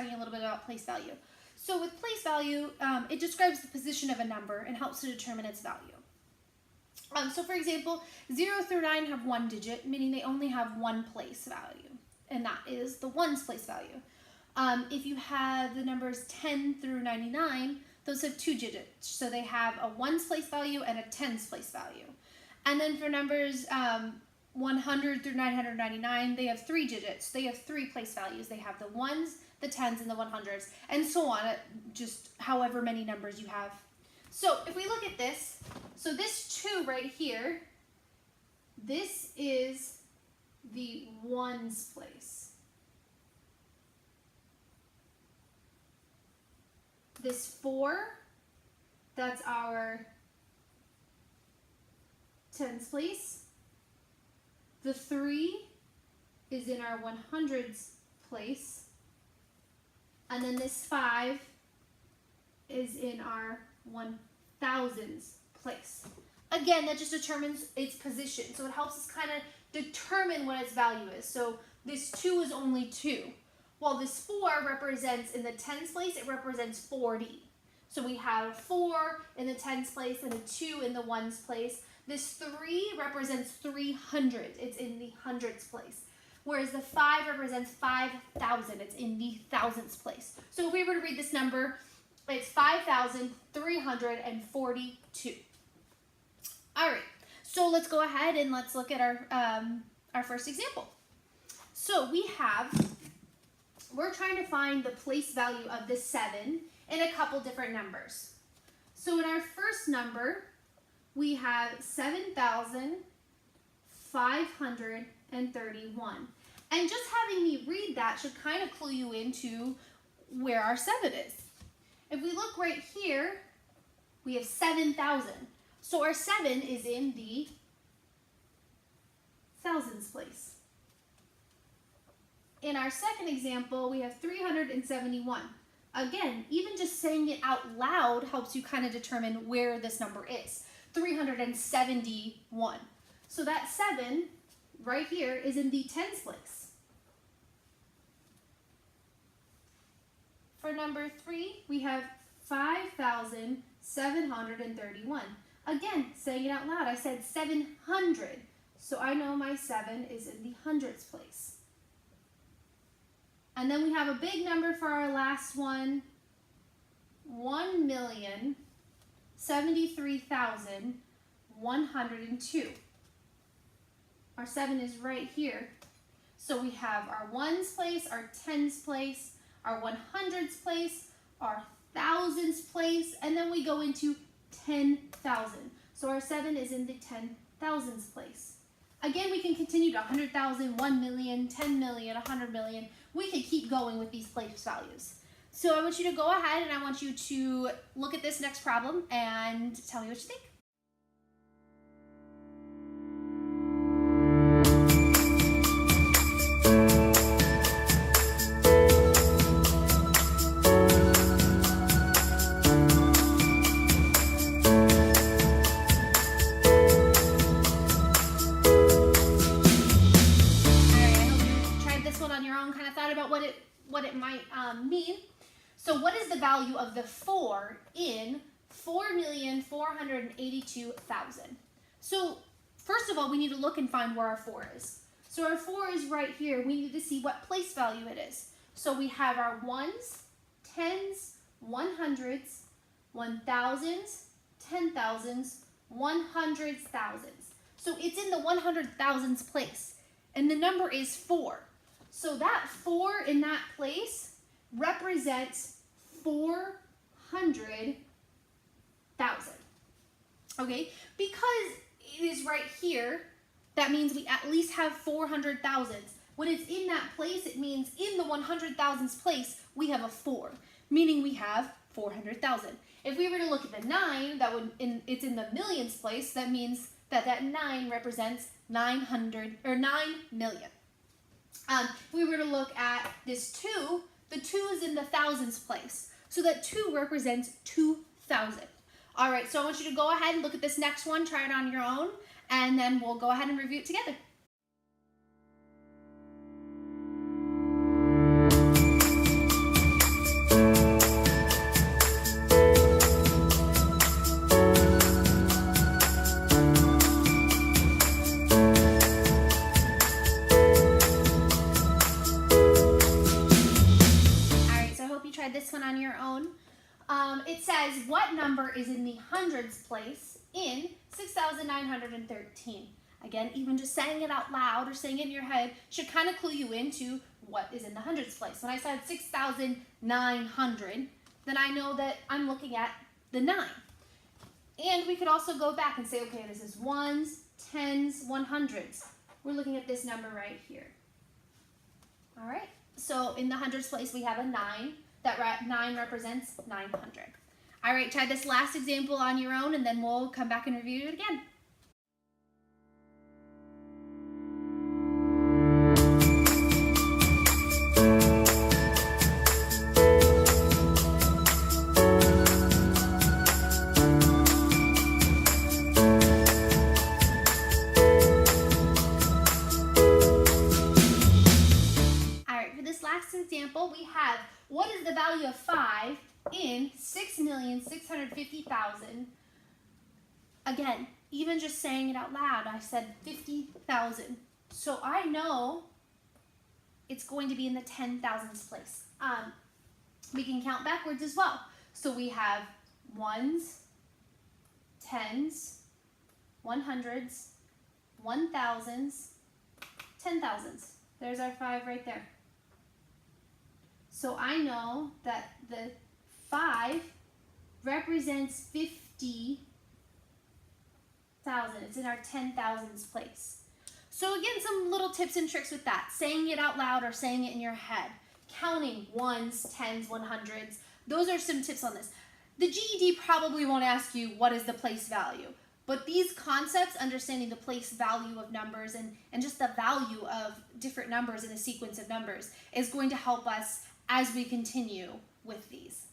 talking a little bit about place value. So with place value, it describes the position of a number and helps to determine its value. So for example, 0 through 9 have one digit, meaning they only have one place value, and that is the ones place value. If you have the numbers 10 through 99, those have two digits, so they have a ones place value and a tens place value. And then for numbers 100 through 999, they have three digits. They have three place values. They have the ones, the tens, and the 100s, and so on, just however many numbers you have. So if we look at this, so this 2 right here, this is the ones place. This 4, that's our tens place. The 3 is in our 100s place. And then this 5 is in our 1000s place. Again, that just determines its position. So it helps us kind of determine what its value is. So this 2 is only 2. While this 4 represents in the tens place, it represents 40. So we have a 4 in the tens place and a 2 in the ones place. This 3 represents 300. It's in the hundreds place. Whereas the 5 represents 5,000. It's in the thousands place. So if we were to read this number, it's 5,342. All right, so let's go ahead and let's look at our first example. So we're trying to find the place value of the 7 in a couple different numbers. So in our first number, we have 7,531. And just having me read that should kind of clue you into where our 7 is. If we look right here, we have 7,000. So our 7 is in the thousands place. In our second example, we have 371. Again, even just saying it out loud helps you kind of determine where this number is. 371. So that 7 right here is in the tens place. For number 3, we have 5,731. Again, saying it out loud, I said 700. So I know my 7 is in the hundreds place. And then we have a big number for our last one, 1,073,102. Our 7 is right here. So we have our ones place, our tens place, our 100s place, our thousands place, and then we go into 10,000. So our 7 is in the 10,000s place. Again, we can continue to 100,000, 1 million, 10 million, 100 million. We could keep going with these place values. So I want you to go ahead and I want you to look at this next problem and tell me what you think. What it might mean. So what is the value of the 4 in 4,482,000? So first of all, we need to look and find where our 4 is. So our 4 is right here. We need to see what place value it is. So we have our ones, tens, 100s, 1,000s, 10,000s, 100s, thousands. So it's in the 100,000s place, and the number is 4. So that 4 in that place represents 400,000. Okay, because it is right here, that means we at least have 400,000. When it's in that place, it means in the 100,000s place, we have a 4, meaning we have 400,000. If we were to look at the 9, it's in the millions place, that means that 9 represents 900 or 9 million. If we were to look at this 2, the 2 is in the thousands place. So that 2 represents 2,000. All right, so I want you to go ahead and look at this next one, try it on your own, and then we'll go ahead and review it together. it says what number is in the hundreds place in 6,913. Again, even just saying it out loud or saying it in your head should kind of clue you into what is in the hundreds place. When I said 6,900, then I know that I'm looking at the 9. And we could also go back and say, okay, this is ones, tens, 100s. We're looking at this number right here. All right, so in the hundreds place, we have a 9. That 9 represents 900. All right, try this last example on your own, and then we'll come back and review it again. Example, we have what is the value of 5 in 6,650,000. Again, even just saying it out loud, I said 50,000. So I know it's going to be in the 10,000s place. We can count backwards as well. So we have ones, tens, 100s, 1,000s, 10,000s. There's our 5 right there. So I know that the 5 represents 50,000. It's in our 10,000s place. So again, some little tips and tricks with that. Saying it out loud or saying it in your head. Counting ones, tens, 100s. Those are some tips on this. The GED probably won't ask you what is the place value. But these concepts, understanding the place value of numbers and just the value of different numbers in a sequence of numbers, is going to help us as we continue with these.